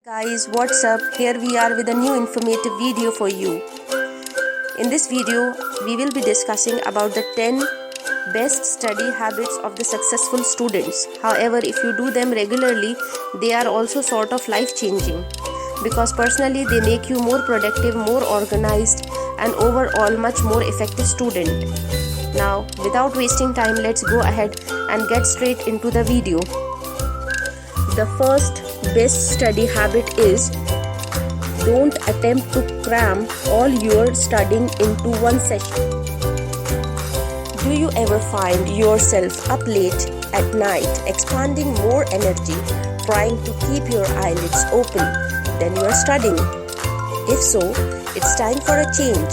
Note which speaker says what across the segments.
Speaker 1: Guys, what's up? Here we are with a new informative video for you. In this video, we will be discussing about the 10 best study habits of the successful students. However, if you do them regularly, they are also sort of life-changing because personally they make you more productive, more organized, and overall much more effective student. Now, without wasting time, let's go ahead and get straight into the video. The first best study habit is don't attempt to cram all your studying into one session. Do you ever find yourself up late at night expanding more energy trying to keep your eyelids open than you are studying? If so, it's time for a change.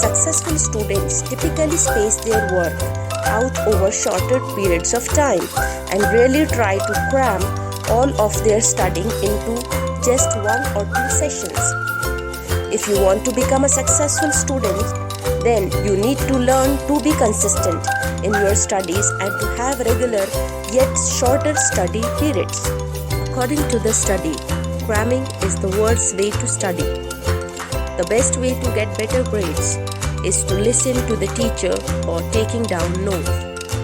Speaker 1: Successful students typically space their work out over shorter periods of time and really try to cram all of their studying into just 1 or 2 sessions. If you want to become a successful student, then you need to learn to be consistent in your studies and to have regular yet shorter study periods. According to the study, cramming is the worst way to study. The best way to get better grades is to listen to the teacher or taking down notes.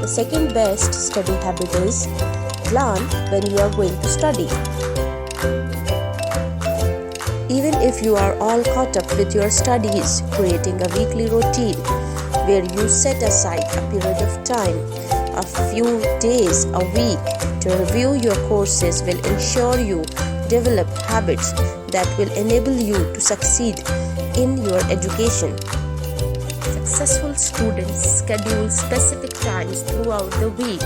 Speaker 1: The second best study habit is plan when you are going to study. Even if you are all caught up with your studies, creating a weekly routine where you set aside a period of time, a few days a week to review your courses will ensure you develop habits that will enable you to succeed in your education. Successful students schedule specific times throughout the week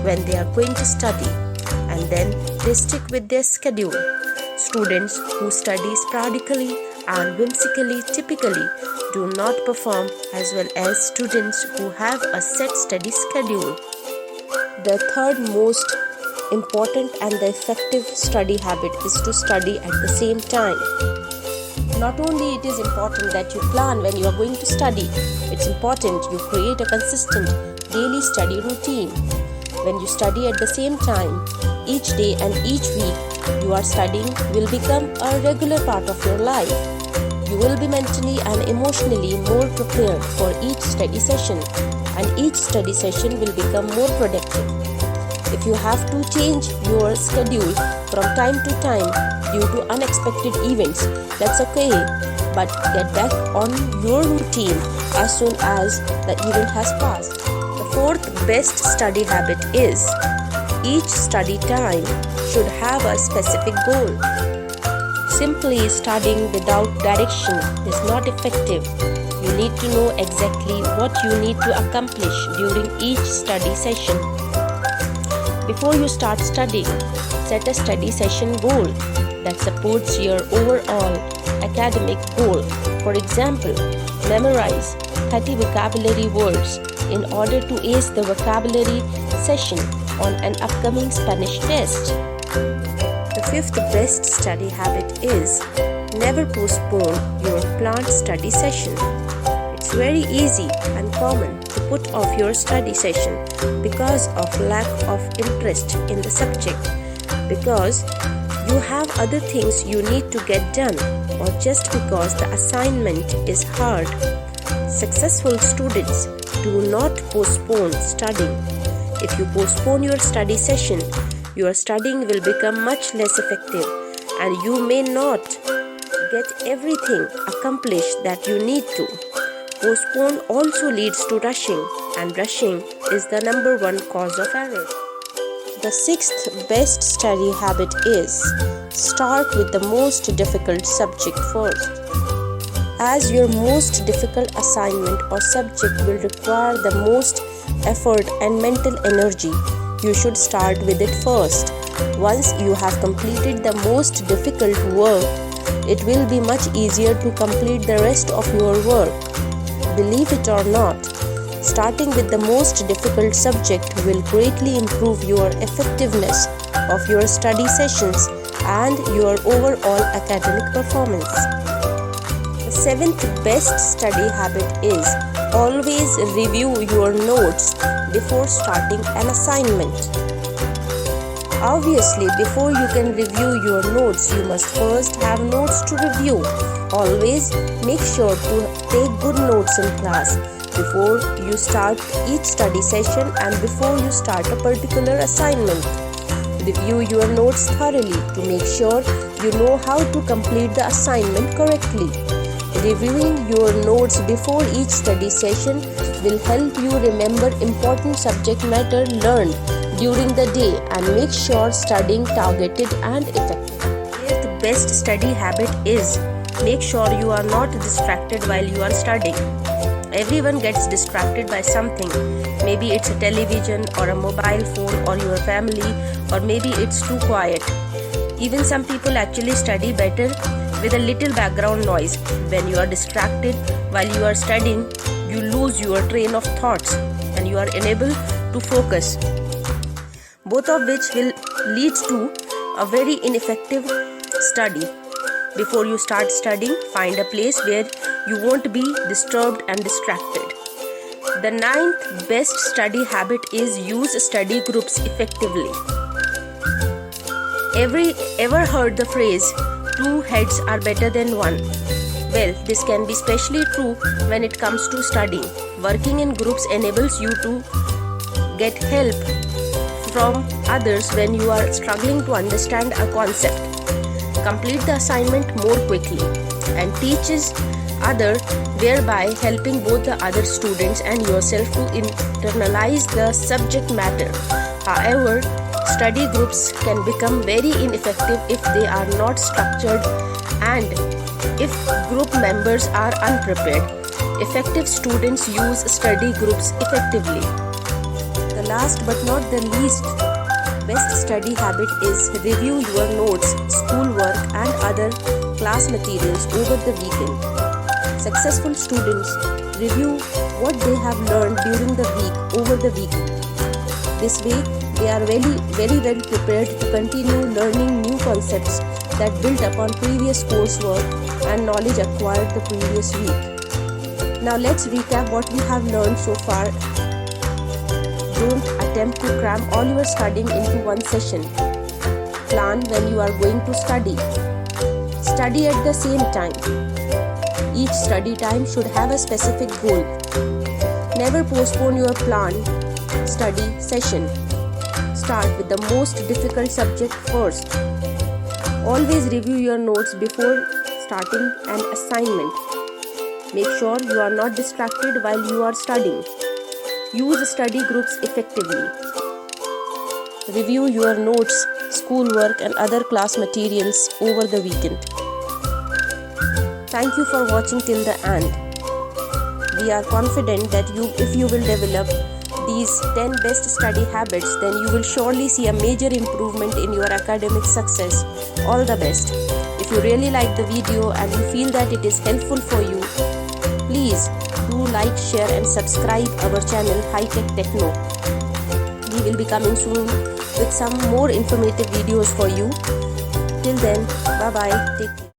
Speaker 1: when they are going to study, and then they stick with their schedule. Students who study sporadically and whimsically typically do not perform as well as students who have a set study schedule. The third most important and the effective study habit is to study at the same time. Not only it is important that you plan when you are going to study, it's important you create a consistent daily study routine. When you study at the same time, each day and each week you are studying will become a regular part of your life. You will be mentally and emotionally more prepared for each study session, and each study session will become more productive. If you have to change your schedule from time to time due to unexpected events, that's okay, but get back on your routine as soon as the event has passed. The fourth best study habit is each study time should have a specific goal. Simply studying without direction is not effective. You need to know exactly what you need to accomplish during each study session. Before you start studying, set a study session goal that supports your overall academic goal. For example, memorize 30 vocabulary words in order to ace the vocabulary session on an upcoming Spanish test. The fifth best study habit is never postpone your planned study session. It's very easy and common to put off your study session because of lack of interest in the subject, because you have other things you need to get done, or just because the assignment is hard. Successful students do not postpone studying. If you postpone your study session, your studying will become much less effective and you may not get everything accomplished that you need to. Postpone also leads to rushing, and rushing is the number one cause of error. The sixth best study habit is start with the most difficult subject first. As your most difficult assignment or subject will require the most effort and mental energy, you should start with it first. Once you have completed the most difficult work, it will be much easier to complete the rest of your work. Believe it or not, starting with the most difficult subject will greatly improve your effectiveness of your study sessions and your overall academic performance. The seventh best study habit is always review your notes before starting an assignment. Obviously, before you can review your notes, you must first have notes to review. Always make sure to take good notes in class before you start each study session and before you start a particular assignment. Review your notes thoroughly to make sure you know how to complete the assignment correctly. Reviewing your notes before each study session will help you remember important subject matter learned during the day and make sure studying targeted and effective. The best study habit is make sure you are not distracted while you are studying. Everyone gets distracted by something. Maybe it's a television or a mobile phone or your family, or maybe it's too quiet. Even some people actually study better with a little background noise. When you are distracted while you are studying, you lose your train of thoughts and you are unable to focus, both of which will lead to a very ineffective study. Before you start studying, find a place where you won't be disturbed and distracted. The 9th best study habit is use study groups effectively. Ever heard the phrase, 2 heads are better than one? Well, this can be especially true when it comes to studying. Working in groups enables you to get help from others when you are struggling to understand a concept, complete the assignment more quickly, and teaches others, thereby helping both the other students and yourself to internalize the subject matter. However, study groups can become very ineffective if they are not structured and if group members are unprepared. Effective students use study groups effectively. The last but not the least best study habit is review your notes, schoolwork and other class materials over the weekend. Successful students review what they have learned during the week over the weekend. This way, they are very well prepared to continue learning new concepts that build upon previous coursework and knowledge acquired the previous week. Now let's recap what we have learned so far. Don't attempt to cram all your studying into one session. Plan when you are going to study. Study at the same time. Each study time should have a specific goal. Never postpone your planned study session. Start with the most difficult subject first. Always review your notes before starting an assignment. Make sure you are not distracted while you are studying. Use study groups effectively. Review your notes, schoolwork and other class materials over the weekend. Thank you for watching till the end. We are confident that if you will develop these 10 best study habits, then you will surely see a major improvement in your academic success. All the best. If you really like the video and you feel that it is helpful for you, please do like, share and subscribe our channel High Tech Techno. We will be coming soon with some more informative videos for you. Till then, bye bye. Take care.